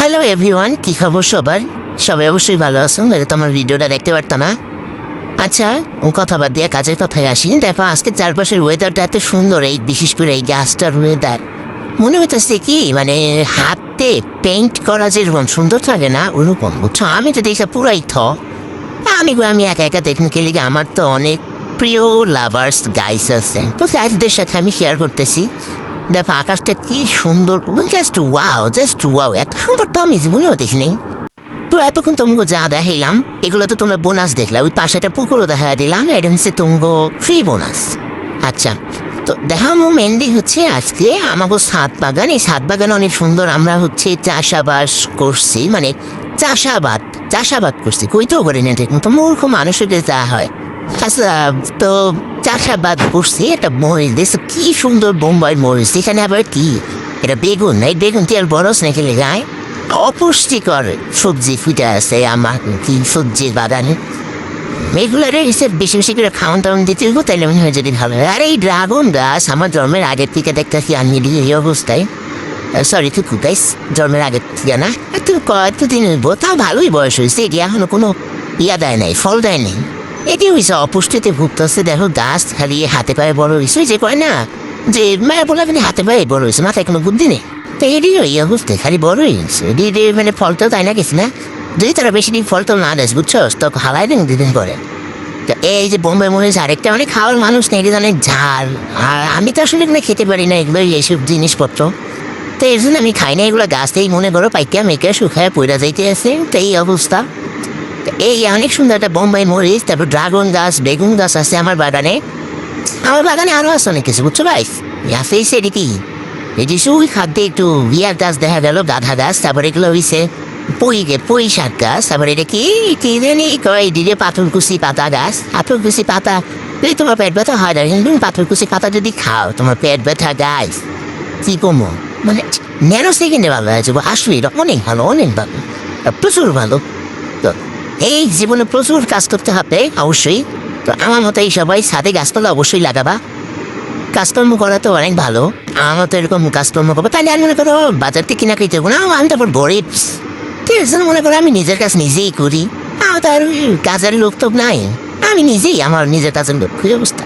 Hello everyone, কি খবর সবার? সবাই অবশ্যই ভালো আছো, নইলে তোমার ভিডিওটা দেখতে পারতো না। আচ্ছা, কথা বাদ দিয়ে কাজের কথায় আসি। দেখো, আজকে চারপাশের ওয়েদারটা এত সুন্দর, এই বিশেষ করে এই গাছটার ওয়েদার মনে হইতেছে কি মানে হাতে পেইন্ট করা যেরকম সুন্দর থাকে না, ওরকম বুঝছো। আমি তো দেখে পুরাই আমি একা একা টেকনিক্যালি আমার তো অনেক প্রিয় লাভার্স গাইস আছে, তো গাইসদের সাথে আমি শেয়ার করতেছি। দেখো আকাশটা কি সুন্দর, জাস্ট ওয়াও, এত সুন্দর তো আমি জীবনেও দেখিনি। তো এতক্ষণ তোমাকে যা দেখাইলাম এগুলো তো তোমরা বোনাস দেখলা, ওই পাশে একটা পুকুরও দেখা দিলাম, এটা হচ্ছে তোমাকে ফ্রি বোনাস। আচ্ছা, তো দেখামো মেনলি হচ্ছে আজকে আমাকে ছাদ বাগান। এই ছাদ বাগান অনেক সুন্দর, আমরা হচ্ছে চাষাবাস করছি, মানে চাষাবাদ করছি, কইতেও পারি না ঠিক মতো, মূর্খ মানুষের যা হয়। আচ্ছা, তো চাষাবাদ করছি, একটা মরিচ দেখছো কি সুন্দর, বোম্বাই মরিচ। এখানে আবার কি এটা বেগুন, এই বেগুন তেল বরস নাকি গায়ে অপুষ্টিকর সবজি ফুটে আছে আমার কি সবজির বাগানে। এগুলোর হিসেবে বেশি বেশি করে খাওয়ান টাউন দিতে হইব, তাইলে মনে হয় যদি ভালো হয়। আর এই ড্রাগন গাছ আমার জন্মের আগের থেকে দেখতেছি আমি এই অবস্থায়, সরি তুই গাইস, জন্মের আগের থেকে না, তুই কতদিন হইব, তাও ভালোই বয়স হয়েছে, এটি এখনো কোনো দেয় নাই, ফল দেয় নাই। এটি হয়েছে অপুষ্টিতে ভুগতেছে। দেখো গাছ খালি হাতে পায়ে বড় হয়েছে, যে কয় না যে মায়ের বলে খালি হাতে পায়ে বড় হয়েছে, মাথায় কোনো বুদ্ধি নেই। তো এটি ওই অবস্থা খালি বড় হয়েছে, এটি মানে ফলটাও তাই না গেছে না, যদি তারা বেশি দিন ফলটাও না দেয় বুঝছো, তো হালাই দেন দুদিন পরে। তো এই যে বোম্বাই মরিচ আরেকটা অনেক খাওয়ার মানুষ নেই, এটা অনেক ঝাল, আর আমি তো আসলে এগুলো খেতে পারি না, এগুলো এইসব জিনিসপত্র, তো এর জন্য আমি খাই না এগুলো। গাছতেই মনে করো পাইকা মেকে শুকায় পইরা যাইতে আছে, তো এই অবস্থা। এই অনেক সুন্দর একটা বোম্বাই মরিচ, তারপর ড্রাগন গাছ, বেগুন গাছ আছে আমার বাগানে। আমার বাগানে আরও আছে অনেক কিছু বুঝছো ভাই, আছে সেদিকে এটি ওই খাদ্যে একটু বিয়ার গাছ দেখা গেল, গাধা গাছ, তারপর এগুলো হয়েছে পুঁই শাক গাছ, তারপর এটা কি জানি কয় দিলে পাথরকুচি পাতা গাছ। পাথরকুচি পাতা যদি তোমার পেট ব্যথা হয় না, কিন্তু পাথরকুচি পাতা যদি খাও তোমার পেট ব্যথা গাছ কি কমো, মানে ন্যানো সেকেন্ডে ভালো হয়ে যাবো। আসলে এটা অনেক ভালো, অনেক ভালো, প্রচুর ভালো। তো এই জীবনে প্রচুর কাজ করতে হবে অবশ্যই। তো আমার মতো এই সবাই ছাদে গাছপালা অবশ্যই লাগাবা, কাজকর্ম করা তো অনেক ভালো। আমার তো এরকম কাজকর্ম করবো, তাহলে আমি মনে করো বাজার থেকে কিনা খেতে না, আমি তারপর গরিব, ঠিক আছে মনে করো আমি নিজের কাজ নিজেই করি, আমার তো আর কাজের লোক তো নাই, আমি নিজেই আমার নিজের কাজের লোক, অবস্থা।